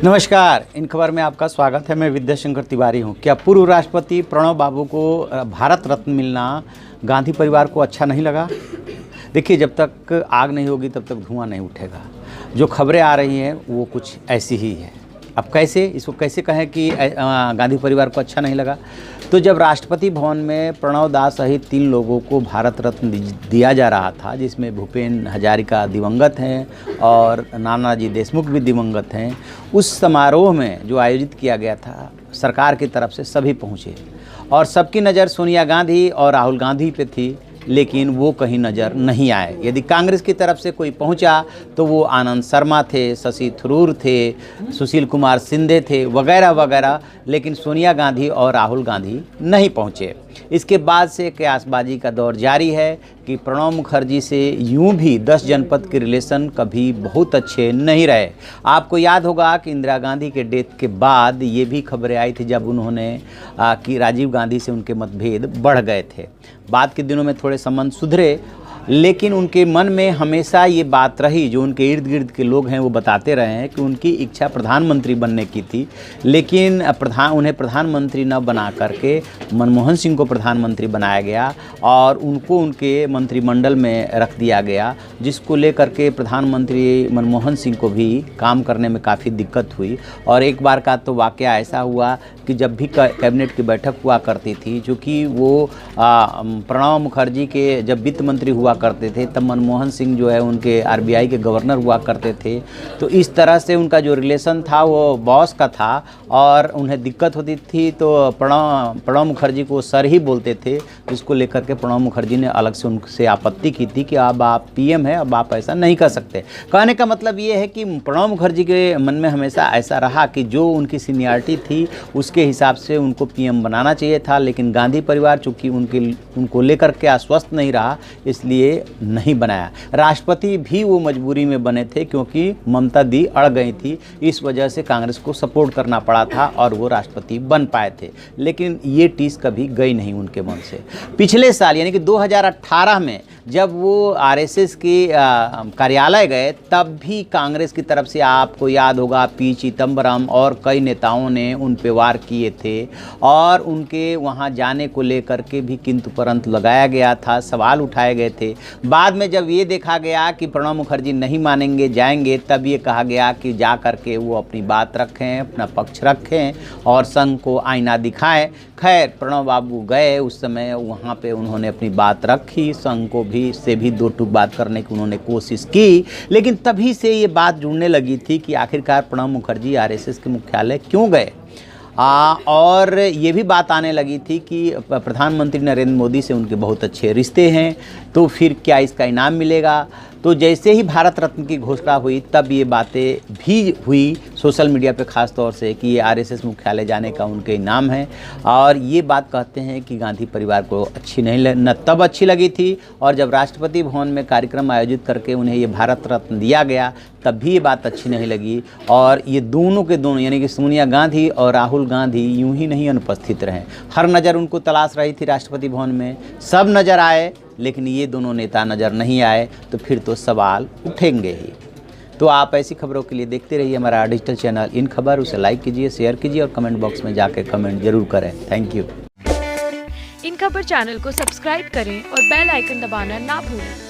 नमस्कार, इन खबर में आपका स्वागत है। मैं विद्याशंकर तिवारी हूं। क्या पूर्व राष्ट्रपति प्रणब बाबू को भारत रत्न मिलना गांधी परिवार को अच्छा नहीं लगा? देखिए, जब तक आग नहीं होगी तब तक धुआं नहीं उठेगा। जो खबरें आ रही हैं वो कुछ ऐसी ही है। अब इसको कैसे कहें कि गांधी परिवार को अच्छा नहीं लगा? तो जब राष्ट्रपति भवन में प्रणब दास सहित 3 लोगों को भारत रत्न दिया जा रहा था, जिसमें भूपेन हजारिका दिवंगत हैं और नानाजी देशमुख भी दिवंगत हैं, उस समारोह में जो आयोजित किया गया था, सरकार की तरफ से सभी पहुँचे और सबकी नज़र सोनिया गांधी और राहुल गांधी पे थी, लेकिन वो कहीं नज़र नहीं आए। यदि कांग्रेस की तरफ से कोई पहुंचा तो वो आनंद शर्मा थे, शशि थरूर थे, सुशील कुमार शिंदे थे, वगैरह वगैरह, लेकिन सोनिया गांधी और राहुल गांधी नहीं पहुंचे। इसके बाद से कयासबाजी का दौर जारी है कि प्रणब मुखर्जी से यूं भी 10 जनपद के रिलेशन कभी बहुत अच्छे नहीं रहे। आपको याद होगा कि इंदिरा गांधी के डेथ के बाद ये भी खबरें आई थी जब उन्होंने कि राजीव गांधी से उनके मतभेद बढ़ गए थे। बाद के दिनों में थोड़े संबंध सुधरे, लेकिन उनके मन में हमेशा ये बात रही, जो उनके इर्द गिर्द के लोग हैं वो बताते रहे हैं कि उनकी इच्छा प्रधानमंत्री बनने की थी, लेकिन उन्हें प्रधानमंत्री न बना करके मनमोहन सिंह को प्रधानमंत्री बनाया गया और उनको उनके मंत्रिमंडल में रख दिया गया, जिसको लेकर के प्रधानमंत्री मनमोहन सिंह को भी काम करने में काफ़ी दिक्कत हुई। और एक बार का तो वाक़या ऐसा हुआ कि जब भी कैबिनेट की बैठक हुआ करती थी, चूँकि वो प्रणब मुखर्जी के जब वित्त मंत्री हुआ करते थे तब मनमोहन सिंह जो है उनके आरबीआई के गवर्नर हुआ करते थे, तो इस तरह से उनका जो रिलेशन था वो बॉस का था और उन्हें दिक्कत होती थी तो प्रणब मुखर्जी को सर ही बोलते थे, जिसको लेकर के प्रणब मुखर्जी ने अलग से उनसे आपत्ति की थी कि अब आप पीएम हैं, अब आप ऐसा नहीं कर सकते। कहने का मतलब ये है कि प्रणब मुखर्जी के मन में हमेशा ऐसा रहा कि जो उनकी सीनियरिटी थी उसके हिसाब से उनको पीएम बनाना चाहिए था, लेकिन गांधी परिवार चूँकि उनको लेकर के आश्वस्त नहीं रहा, इसलिए नहीं बनाया। राष्ट्रपति भी वो मजबूरी में बने थे क्योंकि ममता दी अड़ गई थी, इस वजह से कांग्रेस को सपोर्ट करना पड़ा था और वो राष्ट्रपति बन पाए थे, लेकिन ये टीस कभी गई नहीं उनके मन से। पिछले साल यानी कि 2018 में जब वो आरएसएस के कार्यालय गए, तब भी कांग्रेस की तरफ से आपको याद होगा पी चिदम्बरम और कई नेताओं ने उन पे वार किए थे और उनके वहाँ जाने को लेकर के भी किंतु परंतु लगाया गया था, सवाल उठाए गए थे। बाद में जब ये देखा गया कि प्रणब मुखर्जी नहीं मानेंगे, जाएंगे, तब ये कहा गया कि जा कर के वो अपनी बात रखें, अपना पक्ष रखें और संघ को आईना दिखाएं। खैर, प्रणब बाबू गए, उस समय वहाँ पे उन्होंने अपनी बात रखी, संघ को भी से भी 2 टूक बात करने की उन्होंने कोशिश की, लेकिन तभी से ये बात जुड़ने लगी थी कि आखिरकार प्रणब मुखर्जी आरएसएस के मुख्यालय क्यों गए। और ये भी बात आने लगी थी कि प्रधानमंत्री नरेंद्र मोदी से उनके बहुत अच्छे रिश्ते हैं, तो फिर क्या इसका इनाम मिलेगा। तो जैसे ही भारत रत्न की घोषणा हुई तब ये बातें भी हुई सोशल मीडिया पे ख़ास तौर से कि ये आरएसएस मुख्यालय जाने का उनके इनाम है। और ये बात कहते हैं कि गांधी परिवार को अच्छी नहीं तब अच्छी लगी थी, और जब राष्ट्रपति भवन में कार्यक्रम आयोजित करके उन्हें ये भारत रत्न दिया गया तब भी ये बात अच्छी नहीं लगी। और ये दोनों के दोनों यानी कि सोनिया गांधी और राहुल गांधी यूं ही नहीं अनुपस्थित रहे, हर नज़र उनको तलाश रही थी राष्ट्रपति भवन में। सब नज़र आए लेकिन ये दोनों नेता नज़र नहीं आए, तो फिर तो सवाल उठेंगे ही। तो आप ऐसी खबरों के लिए देखते रहिए हमारा डिजिटल चैनल इन खबर। उसे लाइक कीजिए, शेयर कीजिए और कमेंट बॉक्स में जाकर कमेंट जरूर करें। Thank you. इन खबर चैनल को सब्सक्राइब करें और बेल आइकन दबाना ना भूलें।